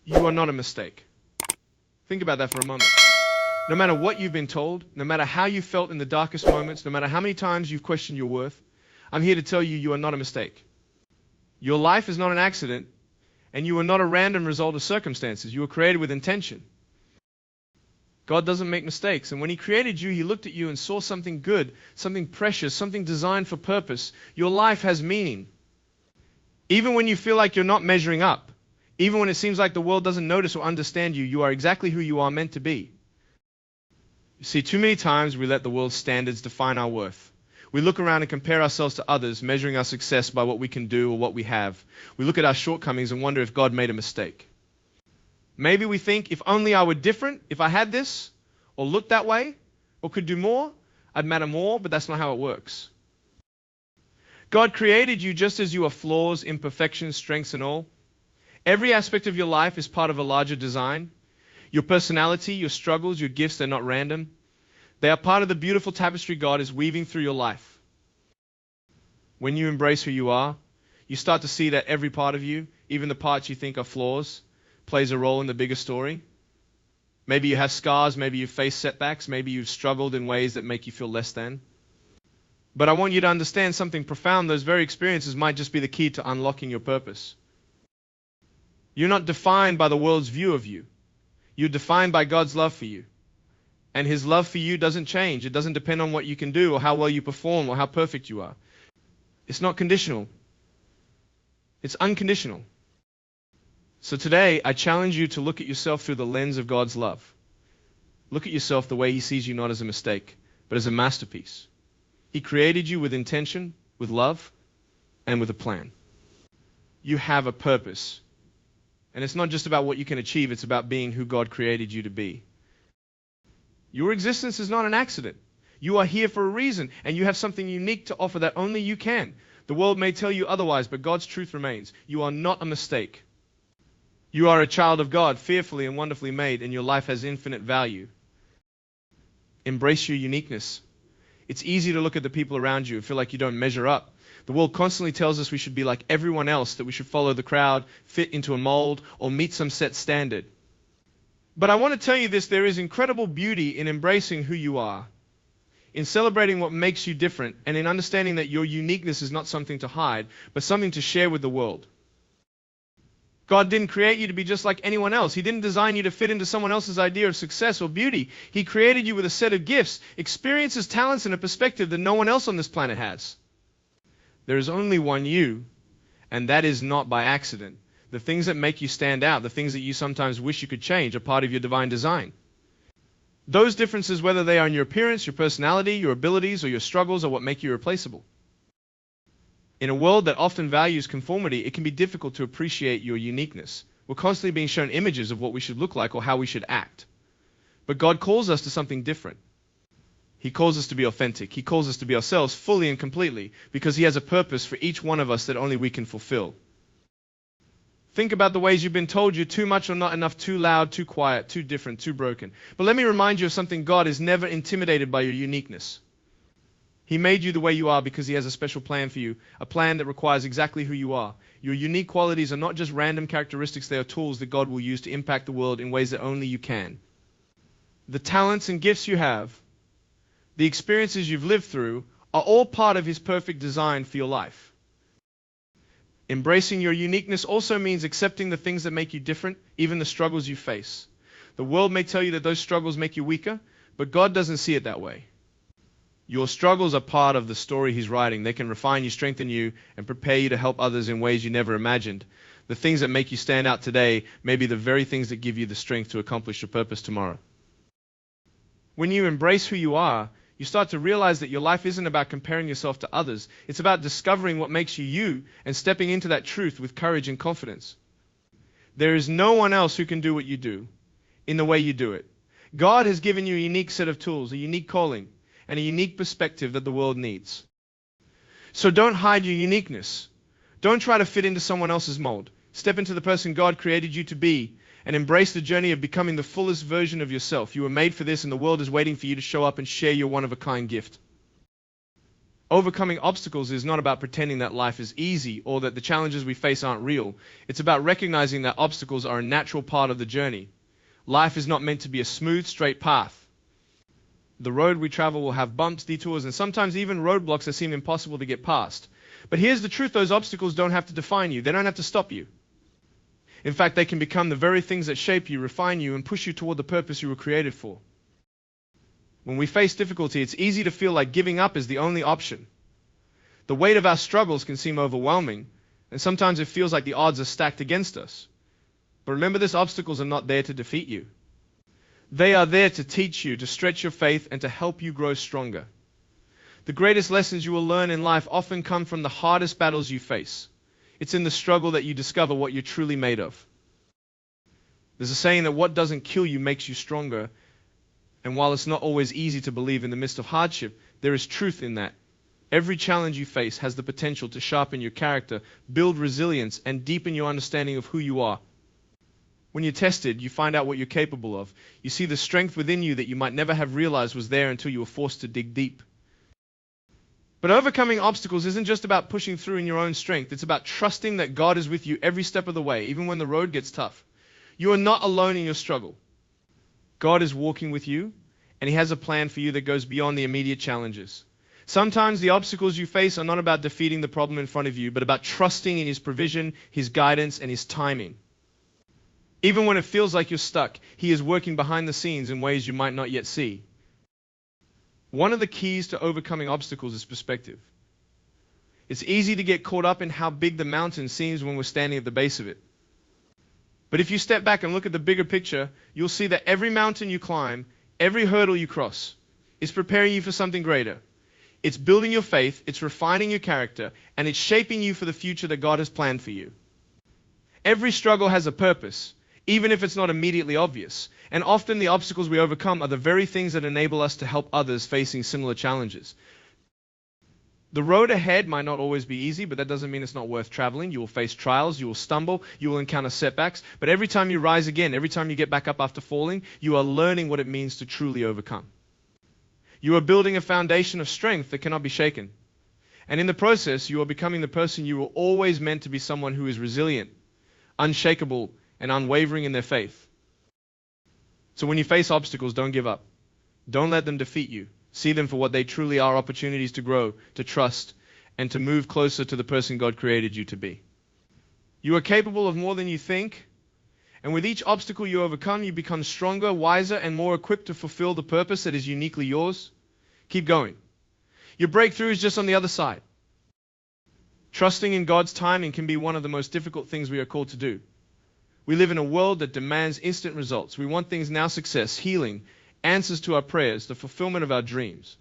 You are not a mistake. Think about that for a moment. No matter what you've been told, no matter how you felt in the darkest moments, no matter how many times you've questioned your worth, I'm here to tell you, you are not a mistake. Your life is not an accident, and you are not a random result of circumstances. You were created with intention. God doesn't make mistakes, and when He created you, He looked at you and saw something good, something precious, something designed for purpose. Your life has meaning. Even when you feel like you're not measuring up, even when it seems like the world doesn't notice or understand you, you are exactly who you are meant to be. You see, too many times we let the world's standards define our worth. We look around and compare ourselves to others, measuring our success by what we can do or what we have. We look at our shortcomings and wonder if God made a mistake. Maybe we think, if only I were different, if I had this, or looked that way, or could do more, I'd matter more, but that's not how it works. God created you just as you are, flaws, imperfections, strengths, and all. Every aspect of your life is part of a larger design. Your personality, your struggles, your gifts, they're not random. They are part of the beautiful tapestry God is weaving through your life. When you embrace who you are, you start to see that every part of you, even the parts you think are flaws, plays a role in the bigger story. Maybe you have scars, maybe you've faced setbacks, maybe you've struggled in ways that make you feel less than. But I want you to understand something profound. Those very experiences might just be the key to unlocking your purpose. You're not defined by the world's view of you. You're defined by God's love for you. And His love for you doesn't change. It doesn't depend on what you can do or how well you perform or how perfect you are. It's not conditional. It's unconditional. So today, I challenge you to look at yourself through the lens of God's love. Look at yourself the way He sees you, not as a mistake, but as a masterpiece. He created you with intention, with love, and with a plan. You have a purpose. And it's not just about what you can achieve, it's about being who God created you to be. Your existence is not an accident. You are here for a reason, and you have something unique to offer that only you can. The world may tell you otherwise, but God's truth remains. You are not a mistake. You are a child of God, fearfully and wonderfully made, and your life has infinite value. Embrace your uniqueness. It's easy to look at the people around you and feel like you don't measure up. The world constantly tells us we should be like everyone else, that we should follow the crowd, fit into a mold, or meet some set standard. But I want to tell you this, there is incredible beauty in embracing who you are, in celebrating what makes you different, and in understanding that your uniqueness is not something to hide, but something to share with the world. God didn't create you to be just like anyone else. He didn't design you to fit into someone else's idea of success or beauty. He created you with a set of gifts, experiences, talents, and a perspective that no one else on this planet has. There is only one you, and that is not by accident. The things that make you stand out, the things that you sometimes wish you could change, are part of your divine design. Those differences, whether they are in your appearance, your personality, your abilities, or your struggles, are what make you irreplaceable. In a world that often values conformity, it can be difficult to appreciate your uniqueness. We're constantly being shown images of what we should look like or how we should act. But God calls us to something different. He calls us to be authentic. He calls us to be ourselves fully and completely, because He has a purpose for each one of us that only we can fulfill. Think about the ways you've been told you're too much or not enough, too loud, too quiet, too different, too broken. But let me remind you of something. God is never intimidated by your uniqueness. He made you the way you are because He has a special plan for you, a plan that requires exactly who you are. Your unique qualities are not just random characteristics, they are tools that God will use to impact the world in ways that only you can. The talents and gifts you have, the experiences you've lived through, are all part of His perfect design for your life. Embracing your uniqueness also means accepting the things that make you different, even the struggles you face. The world may tell you that those struggles make you weaker, but God doesn't see it that way. Your struggles are part of the story He's writing. They can refine you, strengthen you, and prepare you to help others in ways you never imagined. The things that make you stand out today may be the very things that give you the strength to accomplish your purpose tomorrow. When you embrace who you are, you start to realize that your life isn't about comparing yourself to others. It's about discovering what makes you you and stepping into that truth with courage and confidence. There is no one else who can do what you do in the way you do it. God has given you a unique set of tools, a unique calling, and a unique perspective that the world needs. So don't hide your uniqueness. Don't try to fit into someone else's mold. Step into the person God created you to be and embrace the journey of becoming the fullest version of yourself. You were made for this, and the world is waiting for you to show up and share your one-of-a-kind gift. Overcoming obstacles is not about pretending that life is easy or that the challenges we face aren't real. It's about recognizing that obstacles are a natural part of the journey. Life is not meant to be a smooth, straight path. The road we travel will have bumps, detours, and sometimes even roadblocks that seem impossible to get past. But here's the truth: those obstacles don't have to define you. They don't have to stop you. In fact, they can become the very things that shape you, refine you, and push you toward the purpose you were created for. When we face difficulty, it's easy to feel like giving up is the only option. The weight of our struggles can seem overwhelming, and sometimes it feels like the odds are stacked against us. But remember, these obstacles are not there to defeat you. They are there to teach you, to stretch your faith, and to help you grow stronger. The greatest lessons you will learn in life often come from the hardest battles you face. It's in the struggle that you discover what you're truly made of. There's a saying that what doesn't kill you makes you stronger. And while it's not always easy to believe in the midst of hardship, there is truth in that. Every challenge you face has the potential to sharpen your character, build resilience, and deepen your understanding of who you are. When you're tested, you find out what you're capable of. You see the strength within you that you might never have realized was there until you were forced to dig deep. But overcoming obstacles isn't just about pushing through in your own strength. It's about trusting that God is with you every step of the way, even when the road gets tough. You are not alone in your struggle. God is walking with you, and He has a plan for you that goes beyond the immediate challenges. Sometimes the obstacles you face are not about defeating the problem in front of you, but about trusting in His provision, His guidance, and His timing. Even when it feels like you're stuck, He is working behind the scenes in ways you might not yet see. One of the keys to overcoming obstacles is perspective. It's easy to get caught up in how big the mountain seems when we're standing at the base of it. But if you step back and look at the bigger picture, you'll see that every mountain you climb, every hurdle you cross, is preparing you for something greater. It's building your faith, it's refining your character, and it's shaping you for the future that God has planned for you. Every struggle has a purpose, even if it's not immediately obvious. And often the obstacles we overcome are the very things that enable us to help others facing similar challenges. The road ahead might not always be easy, but that doesn't mean it's not worth traveling. You will face trials, you will stumble, you will encounter setbacks, but every time you rise again, every time you get back up after falling, you are learning what it means to truly overcome. You are building a foundation of strength that cannot be shaken. And in the process, you are becoming the person you were always meant to be, someone who is resilient, unshakable, and unwavering in their faith. So when you face obstacles, don't give up. Don't let them defeat you. See them for what they truly are: opportunities to grow, to trust, and to move closer to the person God created you to be. You are capable of more than you think, and with each obstacle you overcome, you become stronger, wiser, and more equipped to fulfill the purpose that is uniquely yours. Keep going. Your breakthrough is just on the other side. Trusting in God's timing can be one of the most difficult things we are called to do. We live in a world that demands instant results. We want things now: success, healing, answers to our prayers, the fulfillment of our dreams.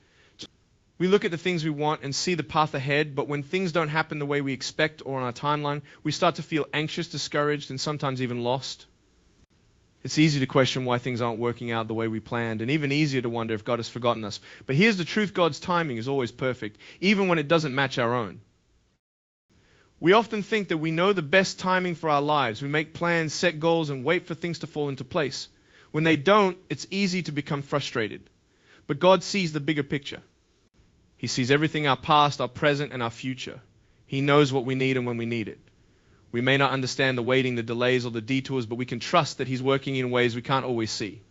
We look at the things we want and see the path ahead, but when things don't happen the way we expect or on our timeline, we start to feel anxious, discouraged, and sometimes even lost. It's easy to question why things aren't working out the way we planned, and even easier to wonder if God has forgotten us. But here's the truth: God's timing is always perfect, even when it doesn't match our own. We often think that we know the best timing for our lives. We make plans, set goals, and wait for things to fall into place. When they don't, it's easy to become frustrated. But God sees the bigger picture. He sees everything: our past, our present, and our future. He knows what we need and when we need it. We may not understand the waiting, the delays, or the detours, but we can trust that He's working in ways we can't always see.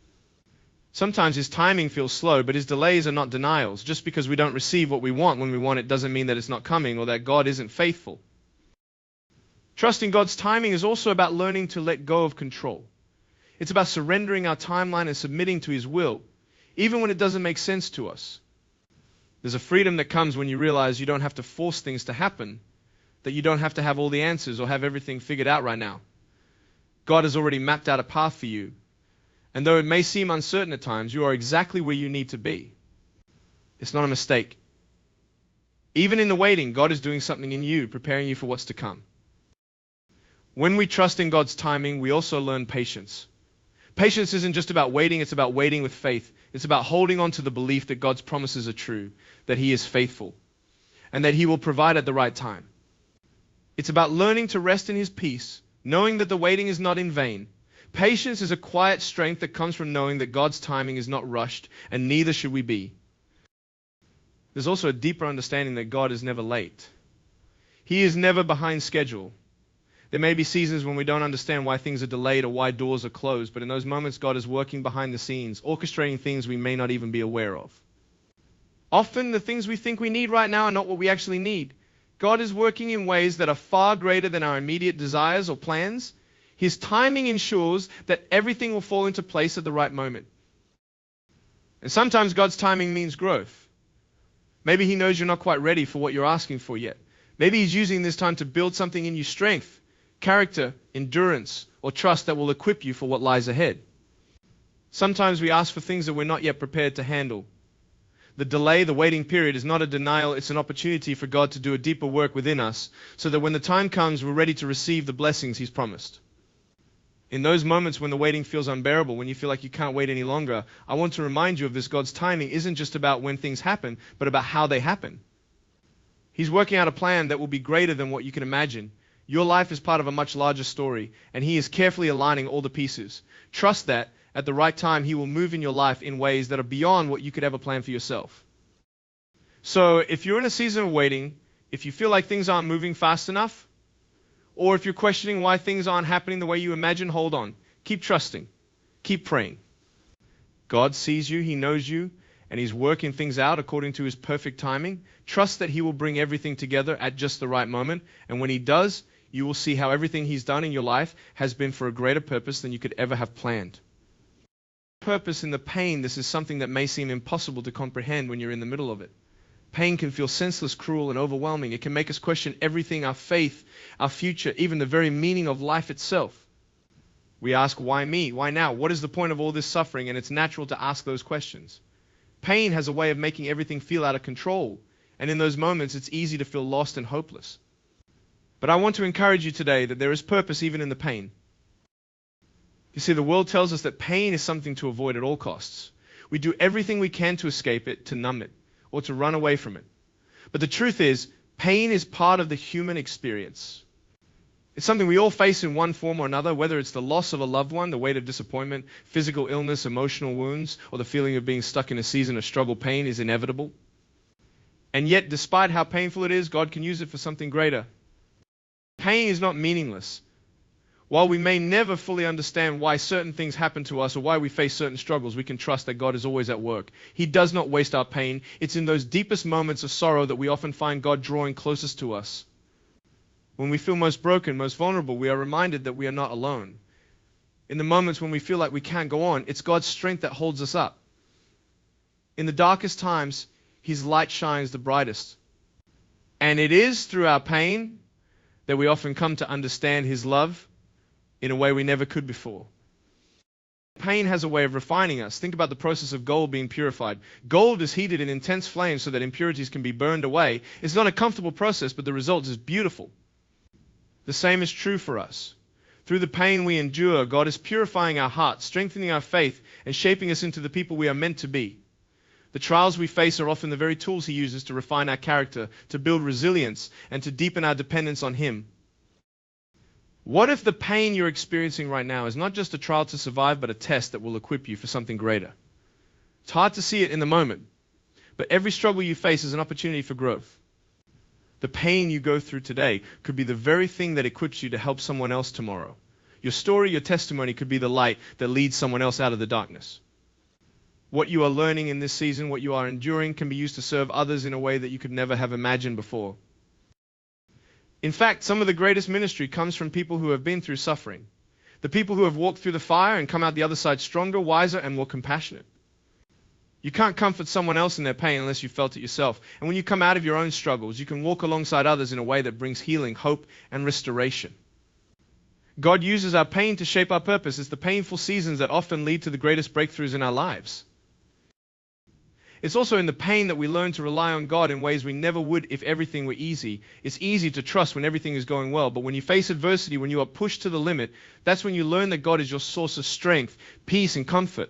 Sometimes His timing feels slow, but His delays are not denials. Just because we don't receive what we want when we want it doesn't mean that it's not coming or that God isn't faithful. Trusting God's timing is also about learning to let go of control. It's about surrendering our timeline and submitting to His will, even when it doesn't make sense to us. There's a freedom that comes when you realize you don't have to force things to happen, that you don't have to have all the answers or have everything figured out right now. God has already mapped out a path for you, and though it may seem uncertain at times, you are exactly where you need to be. It's not a mistake. Even in the waiting, God is doing something in you, preparing you for what's to come. When we trust in God's timing, we also learn patience. Patience isn't just about waiting, it's about waiting with faith. It's about holding on to the belief that God's promises are true, that He is faithful, and that He will provide at the right time. It's about learning to rest in His peace, knowing that the waiting is not in vain. Patience is a quiet strength that comes from knowing that God's timing is not rushed, and neither should we be. There's also a deeper understanding that God is never late. He is never behind schedule. There may be seasons when we don't understand why things are delayed or why doors are closed, but in those moments, God is working behind the scenes, orchestrating things we may not even be aware of. Often, the things we think we need right now are not what we actually need. God is working in ways that are far greater than our immediate desires or plans. His timing ensures that everything will fall into place at the right moment. And sometimes God's timing means growth. Maybe He knows you're not quite ready for what you're asking for yet. Maybe He's using this time to build something in you, strength, character, endurance, or trust that will equip you for what lies ahead. Sometimes we ask for things that we're not yet prepared to handle. The delay, the waiting period, is not a denial, it's an opportunity for God to do a deeper work within us so that when the time comes, we're ready to receive the blessings He's promised. In those moments when the waiting feels unbearable, when you feel like you can't wait any longer, I want to remind you of this. God's timing isn't just about when things happen, but about how they happen. He's working out a plan that will be greater than what you can imagine. Your life is part of a much larger story, and He is carefully aligning all the pieces. Trust that at the right time, He will move in your life in ways that are beyond what you could ever plan for yourself. So if you're in a season of waiting, if you feel like things aren't moving fast enough, or if you're questioning why things aren't happening the way you imagine, hold on. Keep trusting. Keep praying. God sees you, He knows you, and He's working things out according to His perfect timing. Trust that He will bring everything together at just the right moment, and when He does, you will see how everything He's done in your life has been for a greater purpose than you could ever have planned. Purpose in the pain, this is something that may seem impossible to comprehend when you're in the middle of it. Pain can feel senseless, cruel, and overwhelming. It can make us question everything, our faith, our future, even the very meaning of life itself. We ask, why me? Why now? What is the point of all this suffering? And it's natural to ask those questions. Pain has a way of making everything feel out of control. And in those moments, it's easy to feel lost and hopeless. But I want to encourage you today that there is purpose even in the pain. You see, the world tells us that pain is something to avoid at all costs. We do everything we can to escape it, to numb it, or to run away from it. But the truth is, pain is part of the human experience. It's something we all face in one form or another, whether it's the loss of a loved one, the weight of disappointment, physical illness, emotional wounds, or the feeling of being stuck in a season of struggle. Pain is inevitable. And yet, despite how painful it is, God can use it for something greater. Pain is not meaningless. While we may never fully understand why certain things happen to us or why we face certain struggles, we can trust that God is always at work. He does not waste our pain. It's in those deepest moments of sorrow that we often find God drawing closest to us. When we feel most broken, most vulnerable, we are reminded that we are not alone. In the moments when we feel like we can't go on, it's God's strength that holds us up. In the darkest times, His light shines the brightest. And it is through our pain that we often come to understand His love in a way we never could before. Pain has a way of refining us. Think about the process of gold being purified. Gold is heated in intense flames so that impurities can be burned away. It's not a comfortable process, but the result is beautiful. The same is true for us. Through the pain we endure, God is purifying our hearts, strengthening our faith, and shaping us into the people we are meant to be. The trials we face are often the very tools He uses to refine our character, to build resilience, and to deepen our dependence on Him. What if the pain you're experiencing right now is not just a trial to survive, but a test that will equip you for something greater? It's hard to see it in the moment, but every struggle you face is an opportunity for growth. The pain you go through today could be the very thing that equips you to help someone else tomorrow. Your story, your testimony could be the light that leads someone else out of the darkness. What you are learning in this season, what you are enduring, can be used to serve others in a way that you could never have imagined before. In fact, some of the greatest ministry comes from people who have been through suffering. The people who have walked through the fire and come out the other side stronger, wiser, and more compassionate. You can't comfort someone else in their pain unless you felt it yourself. And when you come out of your own struggles, you can walk alongside others in a way that brings healing, hope, and restoration. God uses our pain to shape our purpose. It's the painful seasons that often lead to the greatest breakthroughs in our lives. It's also in the pain that we learn to rely on God in ways we never would if everything were easy. It's easy to trust when everything is going well, but when you face adversity, when you are pushed to the limit, that's when you learn that God is your source of strength, peace, and comfort.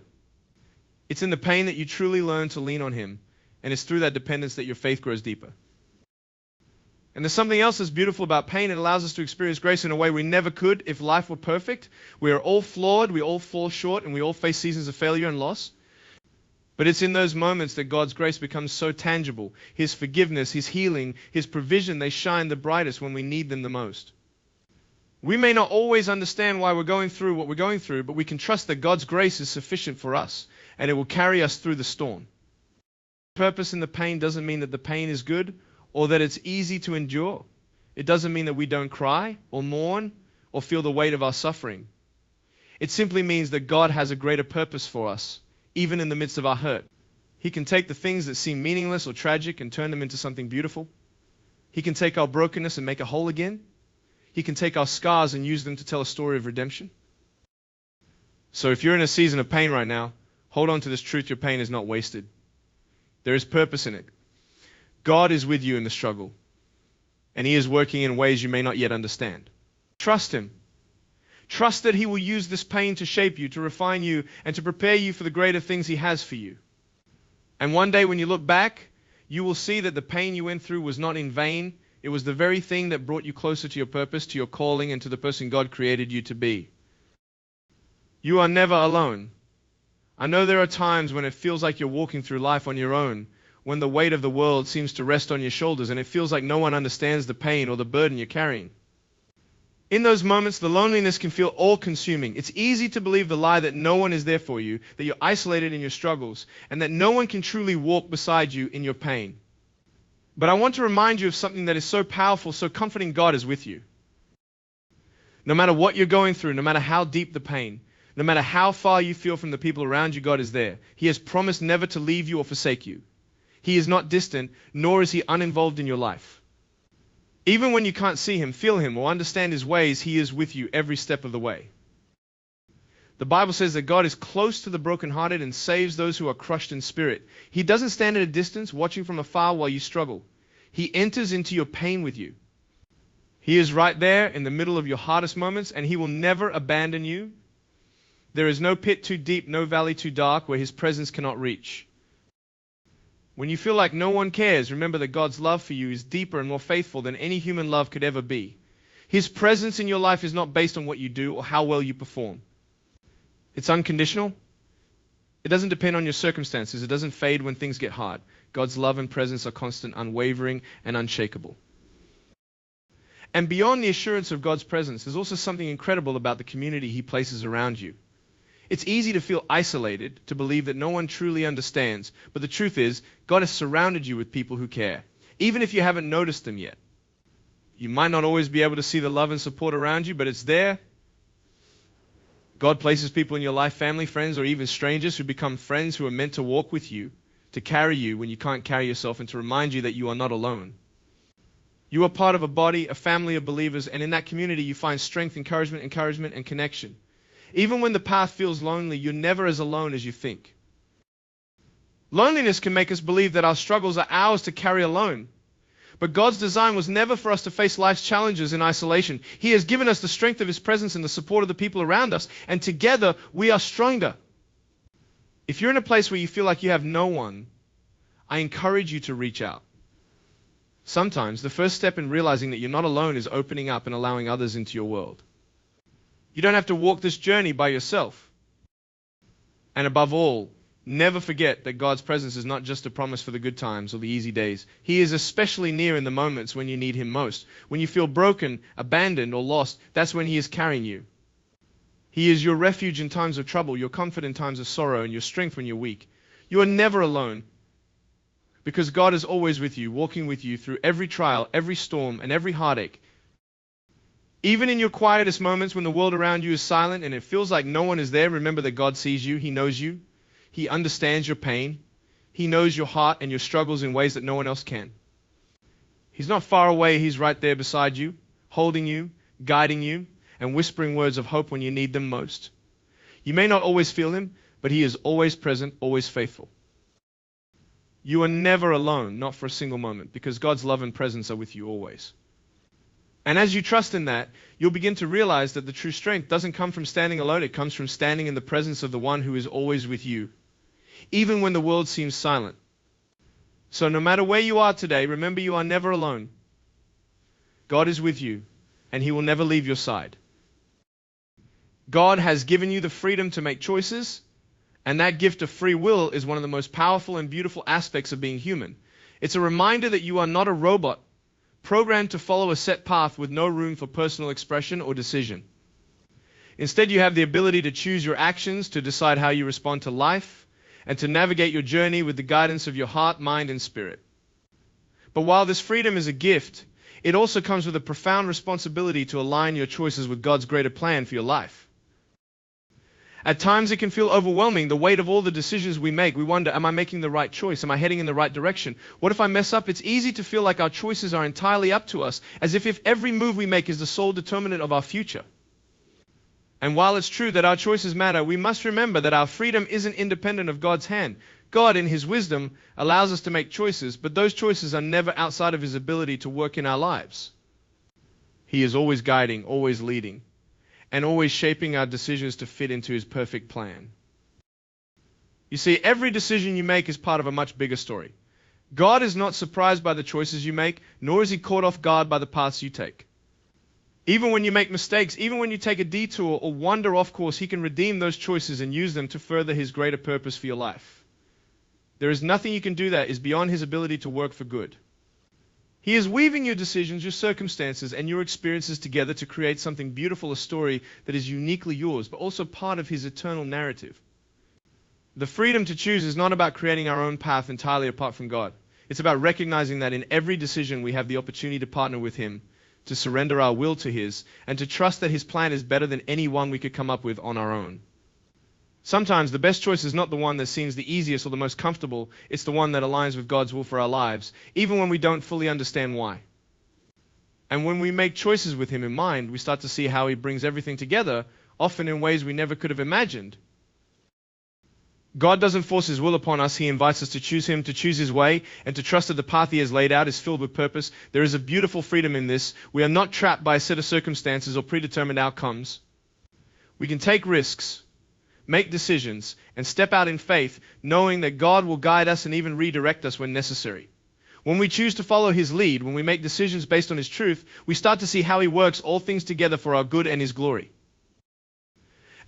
It's in the pain that you truly learn to lean on Him, and it's through that dependence that your faith grows deeper. And there's something else that's beautiful about pain. It allows us to experience grace in a way we never could if life were perfect. We are all flawed, we all fall short, and we all face seasons of failure and loss. But it's in those moments that God's grace becomes so tangible. His forgiveness, His healing, His provision, they shine the brightest when we need them the most. We may not always understand why we're going through what we're going through, but we can trust that God's grace is sufficient for us, and it will carry us through the storm. Purpose in the pain doesn't mean that the pain is good or that it's easy to endure. It doesn't mean that we don't cry or mourn or feel the weight of our suffering. It simply means that God has a greater purpose for us, even in the midst of our hurt. He can take the things that seem meaningless or tragic and turn them into something beautiful. He can take our brokenness and make it whole again. He can take our scars and use them to tell a story of redemption. So if you're in a season of pain right now, hold on to this truth: your pain is not wasted. There is purpose in it. God is with you in the struggle, and He is working in ways you may not yet understand. Trust Him. Trust that He will use this pain to shape you, to refine you, and to prepare you for the greater things He has for you. And one day when you look back, you will see that the pain you went through was not in vain. It was the very thing that brought you closer to your purpose, to your calling, and to the person God created you to be. You are never alone. I know there are times when it feels like you're walking through life on your own, when the weight of the world seems to rest on your shoulders and it feels like no one understands the pain or the burden you're carrying. In those moments, the loneliness can feel all-consuming. It's easy to believe the lie that no one is there for you, that you're isolated in your struggles, and that no one can truly walk beside you in your pain. But I want to remind you of something that is so powerful, so comforting: God is with you. No matter what you're going through, no matter how deep the pain, no matter how far you feel from the people around you, God is there. He has promised never to leave you or forsake you. He is not distant, nor is He uninvolved in your life. Even when you can't see Him, feel Him, or understand His ways, He is with you every step of the way. The Bible says that God is close to the brokenhearted and saves those who are crushed in spirit. He doesn't stand at a distance watching from afar while you struggle. He enters into your pain with you. He is right there in the middle of your hardest moments, and He will never abandon you. There is no pit too deep, no valley too dark where His presence cannot reach. When you feel like no one cares, remember that God's love for you is deeper and more faithful than any human love could ever be. His presence in your life is not based on what you do or how well you perform. It's unconditional. It doesn't depend on your circumstances. It doesn't fade when things get hard. God's love and presence are constant, unwavering, and unshakable. And beyond the assurance of God's presence, there's also something incredible about the community He places around you. It's easy to feel isolated, to believe that no one truly understands, but the truth is, God has surrounded you with people who care, even if you haven't noticed them yet. You might not always be able to see the love and support around you, but it's there. God places people in your life, family, friends, or even strangers who become friends who are meant to walk with you, to carry you when you can't carry yourself, and to remind you that you are not alone. You are part of a body, a family of believers, and in that community you find strength, encouragement, and connection. Even when the path feels lonely, you're never as alone as you think. Loneliness can make us believe that our struggles are ours to carry alone. But God's design was never for us to face life's challenges in isolation. He has given us the strength of His presence and the support of the people around us, and together we are stronger. If you're in a place where you feel like you have no one, I encourage you to reach out. Sometimes the first step in realizing that you're not alone is opening up and allowing others into your world. You don't have to walk this journey by yourself. And above all, never forget that God's presence is not just a promise for the good times or the easy days. He is especially near in the moments when you need Him most. When you feel broken, abandoned, or lost, that's when He is carrying you. He is your refuge in times of trouble, your comfort in times of sorrow, and your strength when you're weak. You are never alone, because God is always with you, walking with you through every trial, every storm, and every heartache. Even in your quietest moments when the world around you is silent and it feels like no one is there, remember that God sees you. He knows you. He understands your pain. He knows your heart and your struggles in ways that no one else can. He's not far away. He's right there beside you, holding you, guiding you, and whispering words of hope when you need them most. You may not always feel Him, but He is always present, always faithful. You are never alone, not for a single moment, because God's love and presence are with you always. And as you trust in that, you'll begin to realize that the true strength doesn't come from standing alone. It comes from standing in the presence of the one who is always with you, even when the world seems silent. So no matter where you are today, remember you are never alone. God is with you, and He will never leave your side. God has given you the freedom to make choices And that gift of free will is one of the most powerful and beautiful aspects of being human. It's a reminder that you are not a robot, programmed to follow a set path with no room for personal expression or decision. Instead, you have the ability to choose your actions, to decide how you respond to life, and to navigate your journey with the guidance of your heart, mind, and spirit. But while this freedom is a gift, it also comes with a profound responsibility to align your choices with God's greater plan for your life. At times it can feel overwhelming, the weight of all the decisions we make. We wonder, am I making the right choice? Am I heading in the right direction? What if I mess up? It's easy to feel like our choices are entirely up to us, as if every move we make is the sole determinant of our future. And while it's true that our choices matter, we must remember that our freedom isn't independent of God's hand. God, in His wisdom, allows us to make choices, but those choices are never outside of His ability to work in our lives. He is always guiding, always leading, and always shaping our decisions to fit into His perfect plan. You see, every decision you make is part of a much bigger story. God is not surprised by the choices you make, nor is He caught off guard by the paths you take. Even when you make mistakes, even when you take a detour or wander off course, He can redeem those choices and use them to further His greater purpose for your life. There is nothing you can do that is beyond His ability to work for good. He is weaving your decisions, your circumstances, and your experiences together to create something beautiful, a story that is uniquely yours, but also part of His eternal narrative. The freedom to choose is not about creating our own path entirely apart from God. It's about recognizing that in every decision we have the opportunity to partner with Him, to surrender our will to His, and to trust that His plan is better than any one we could come up with on our own. Sometimes the best choice is not the one that seems the easiest or the most comfortable, it's the one that aligns with God's will for our lives, even when we don't fully understand why. And when we make choices with Him in mind, we start to see how He brings everything together, often in ways we never could have imagined. God doesn't force His will upon us. He invites us to choose Him, to choose His way, and to trust that the path He has laid out is filled with purpose. There is a beautiful freedom in this. We are not trapped by a set of circumstances or predetermined outcomes. We can take risks, make decisions, and step out in faith, knowing that God will guide us and even redirect us when necessary. When we choose to follow His lead, when we make decisions based on His truth, we start to see how He works all things together for our good and His glory.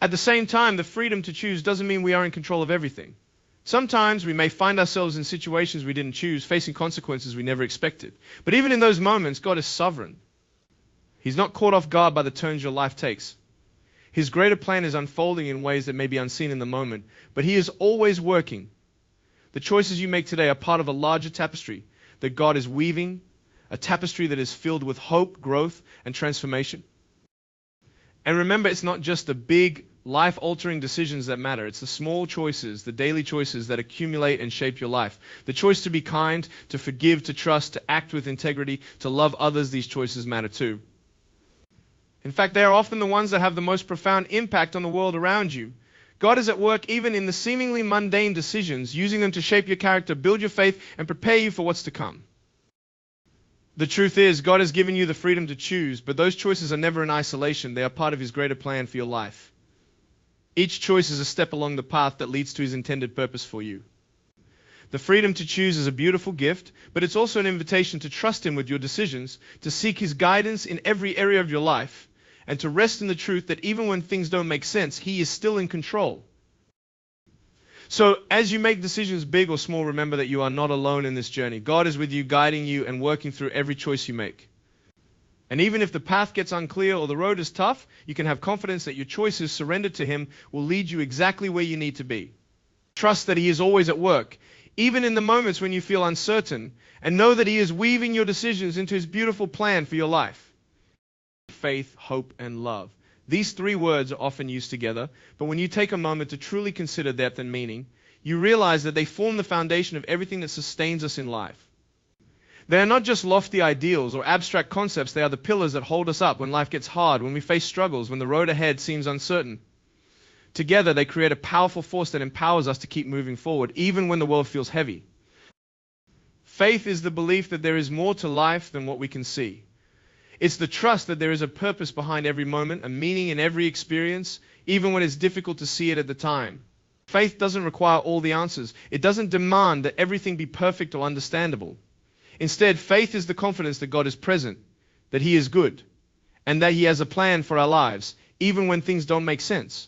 At the same time, the freedom to choose doesn't mean we are in control of everything. Sometimes we may find ourselves in situations we didn't choose, facing consequences we never expected. But even in those moments, God is sovereign. He's not caught off guard by the turns your life takes. His greater plan is unfolding in ways that may be unseen in the moment, but He is always working. The choices you make today are part of a larger tapestry that God is weaving, a tapestry that is filled with hope, growth, and transformation. And remember, it's not just the big, life-altering decisions that matter. It's the small choices, the daily choices that accumulate and shape your life. The choice to be kind, to forgive, to trust, to act with integrity, to love others, these choices matter too. In fact, they are often the ones that have the most profound impact on the world around you. God is at work even in the seemingly mundane decisions, using them to shape your character, build your faith, and prepare you for what's to come. The truth is, God has given you the freedom to choose, but those choices are never in isolation. They are part of His greater plan for your life. Each choice is a step along the path that leads to His intended purpose for you. The freedom to choose is a beautiful gift, but it's also an invitation to trust Him with your decisions, to seek His guidance in every area of your life, and to rest in the truth that even when things don't make sense, He is still in control. So as you make decisions big or small, remember that you are not alone in this journey. God is with you, guiding you, and working through every choice you make. And even if the path gets unclear or the road is tough, you can have confidence that your choices surrendered to Him will lead you exactly where you need to be. Trust that He is always at work, even in the moments when you feel uncertain, and know that He is weaving your decisions into His beautiful plan for your life. Faith, hope, and love. These three words are often used together, but when you take a moment to truly consider depth and meaning, you realize that they form the foundation of everything that sustains us in life. They are not just lofty ideals or abstract concepts, they are the pillars that hold us up when life gets hard, when we face struggles, when the road ahead seems uncertain. Together, they create a powerful force that empowers us to keep moving forward, even when the world feels heavy. Faith is the belief that there is more to life than what we can see. It's the trust that there is a purpose behind every moment, a meaning in every experience, even when it's difficult to see it at the time. Faith doesn't require all the answers. It doesn't demand that everything be perfect or understandable. Instead, faith is the confidence that God is present, that He is good, and that He has a plan for our lives, even when things don't make sense.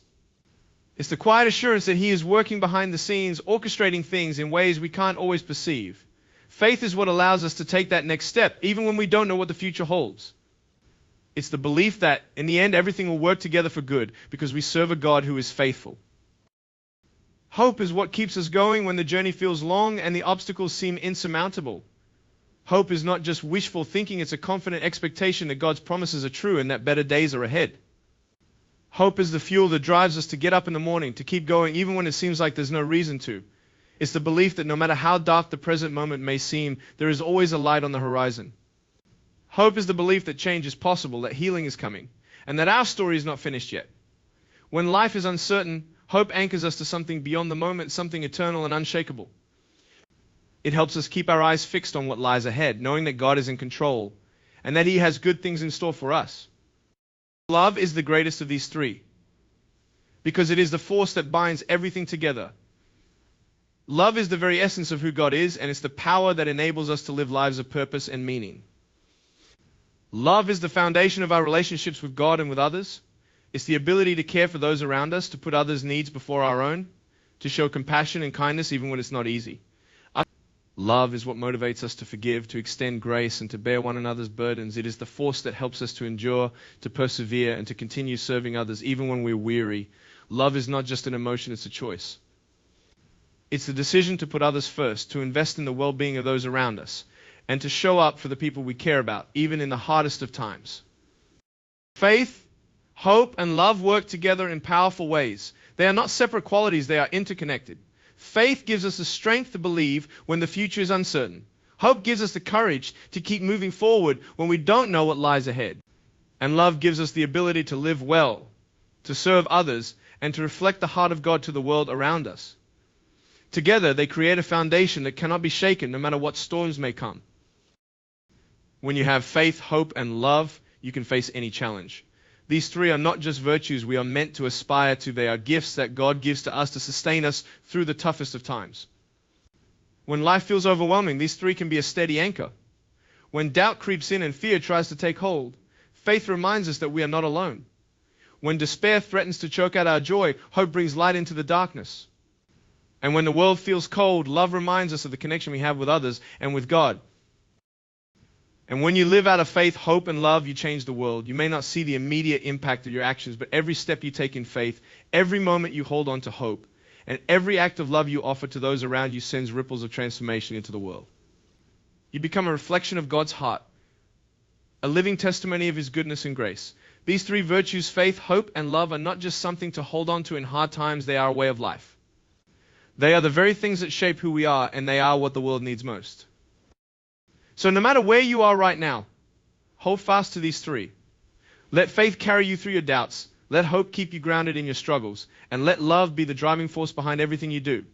It's the quiet assurance that He is working behind the scenes, orchestrating things in ways we can't always perceive. Faith is what allows us to take that next step, even when we don't know what the future holds. It's the belief that, in the end, everything will work together for good because we serve a God who is faithful. Hope is what keeps us going when the journey feels long and the obstacles seem insurmountable. Hope is not just wishful thinking, it's a confident expectation that God's promises are true and that better days are ahead. Hope is the fuel that drives us to get up in the morning, to keep going even when it seems like there's no reason to. It's the belief that no matter how dark the present moment may seem, there is always a light on the horizon. Hope is the belief that change is possible, that healing is coming, and that our story is not finished yet. When life is uncertain, hope anchors us to something beyond the moment, something eternal and unshakable. It helps us keep our eyes fixed on what lies ahead, knowing that God is in control and that He has good things in store for us. Love is the greatest of these three because it is the force that binds everything together. Love is the very essence of who God is, and it's the power that enables us to live lives of purpose and meaning. Love is the foundation of our relationships with God and with others. It's the ability to care for those around us, to put others' needs before our own, to show compassion and kindness even when it's not easy. Love is what motivates us to forgive, to extend grace, and to bear one another's burdens. It is the force that helps us to endure, to persevere, and to continue serving others even when we're weary. Love is not just an emotion, it's a choice. It's the decision to put others first, to invest in the well-being of those around us, and to show up for the people we care about, even in the hardest of times. Faith, hope, and love work together in powerful ways. They are not separate qualities, they are interconnected. Faith gives us the strength to believe when the future is uncertain. Hope gives us the courage to keep moving forward when we don't know what lies ahead. And love gives us the ability to live well, to serve others, and to reflect the heart of God to the world around us. Together, they create a foundation that cannot be shaken no matter what storms may come. When you have faith, hope, and love, you can face any challenge. These three are not just virtues we are meant to aspire to. They are gifts that God gives to us to sustain us through the toughest of times. When life feels overwhelming, these three can be a steady anchor. When doubt creeps in and fear tries to take hold, faith reminds us that we are not alone. When despair threatens to choke out our joy, hope brings light into the darkness. And when the world feels cold, love reminds us of the connection we have with others and with God. And when you live out of faith, hope, and love, you change the world. You may not see the immediate impact of your actions, but every step you take in faith, every moment you hold on to hope, and every act of love you offer to those around you sends ripples of transformation into the world. You become a reflection of God's heart, a living testimony of His goodness and grace. These three virtues, faith, hope, and love, are not just something to hold on to in hard times, they are a way of life. They are the very things that shape who we are, and they are what the world needs most. So no matter where you are right now, hold fast to these three. Let faith carry you through your doubts. Let hope keep you grounded in your struggles. And let love be the driving force behind everything you do.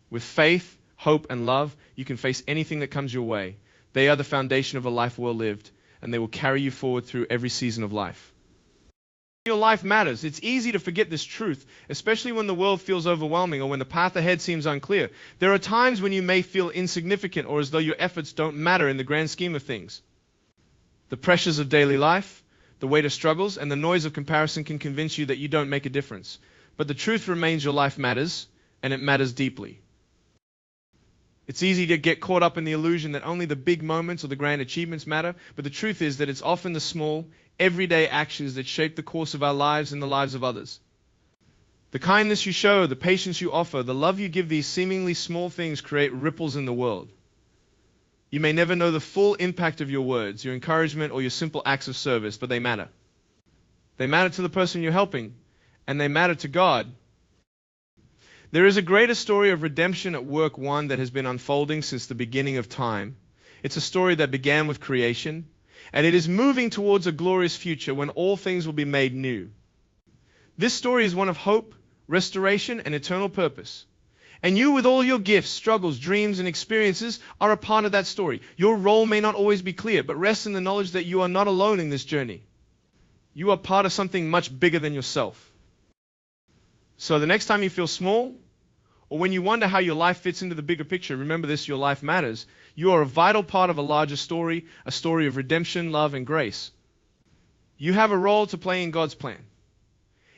With faith, hope, and love, you can face anything that comes your way. They are the foundation of a life well lived, and they will carry you forward through every season of life. Your life matters. It's easy to forget this truth, especially when the world feels overwhelming or when the path ahead seems unclear. There are times when you may feel insignificant or as though your efforts don't matter in the grand scheme of things. The pressures of daily life, the weight of struggles, and the noise of comparison can convince you that you don't make a difference. But the truth remains your life matters, and it matters deeply. It's easy to get caught up in the illusion that only the big moments or the grand achievements matter, but the truth is that it's often the small, everyday actions that shape the course of our lives and the lives of others. The kindness you show, the patience you offer, the love you give, these seemingly small things create ripples in the world. You may never know the full impact of your words, your encouragement, or your simple acts of service, but they matter. They matter to the person you're helping, and they matter to God. There is a greater story of redemption at work, one that has been unfolding since the beginning of time. It's a story that began with creation, and it is moving towards a glorious future when all things will be made new. This story is one of hope, restoration, and eternal purpose. And you, with all your gifts, struggles, dreams, and experiences, are a part of that story. Your role may not always be clear, but rest in the knowledge that you are not alone in this journey. You are part of something much bigger than yourself. So the next time you feel small, or when you wonder how your life fits into the bigger picture, remember this: your life matters. You are a vital part of a larger story, a story of redemption, love, and grace. You have a role to play in God's plan.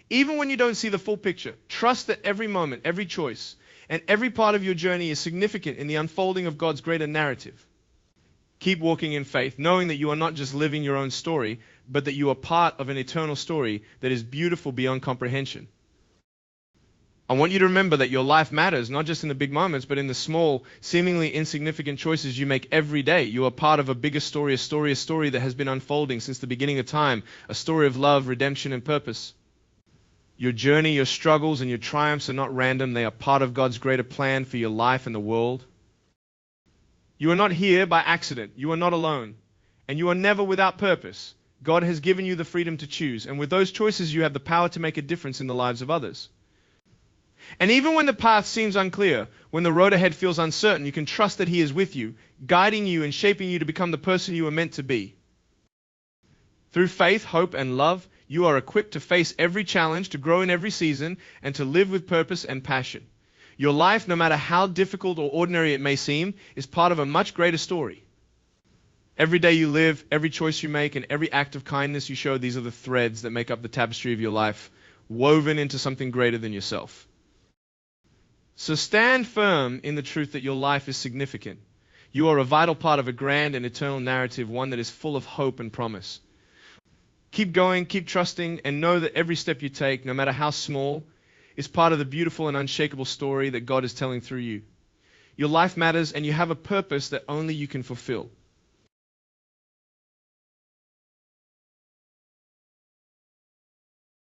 Even when you don't see the full picture, trust that every moment, every choice, and every part of your journey is significant in the unfolding of God's greater narrative. Keep walking in faith, knowing that you are not just living your own story, but that you are part of an eternal story that is beautiful beyond comprehension. I want you to remember that your life matters, not just in the big moments, but in the small, seemingly insignificant choices you make every day. You are part of a bigger story, a story that has been unfolding since the beginning of time, a story of love, redemption, and purpose. Your journey, your struggles, and your triumphs are not random. They are part of God's greater plan for your life and the world. You are not here by accident. You are not alone. And you are never without purpose. God has given you the freedom to choose, and with those choices you have the power to make a difference in the lives of others. And even when the path seems unclear, when the road ahead feels uncertain, you can trust that He is with you, guiding you and shaping you to become the person you are meant to be. Through faith, hope, and love, you are equipped to face every challenge, to grow in every season, and to live with purpose and passion. Your life, no matter how difficult or ordinary it may seem, is part of a much greater story. Every day you live, every choice you make, and every act of kindness you show, these are the threads that make up the tapestry of your life, woven into something greater than yourself. So stand firm in the truth that your life is significant. You are a vital part of a grand and eternal narrative, one that is full of hope and promise. Keep going, keep trusting, and know that every step you take, no matter how small, is part of the beautiful and unshakable story that God is telling through you. Your life matters, and you have a purpose that only you can fulfill.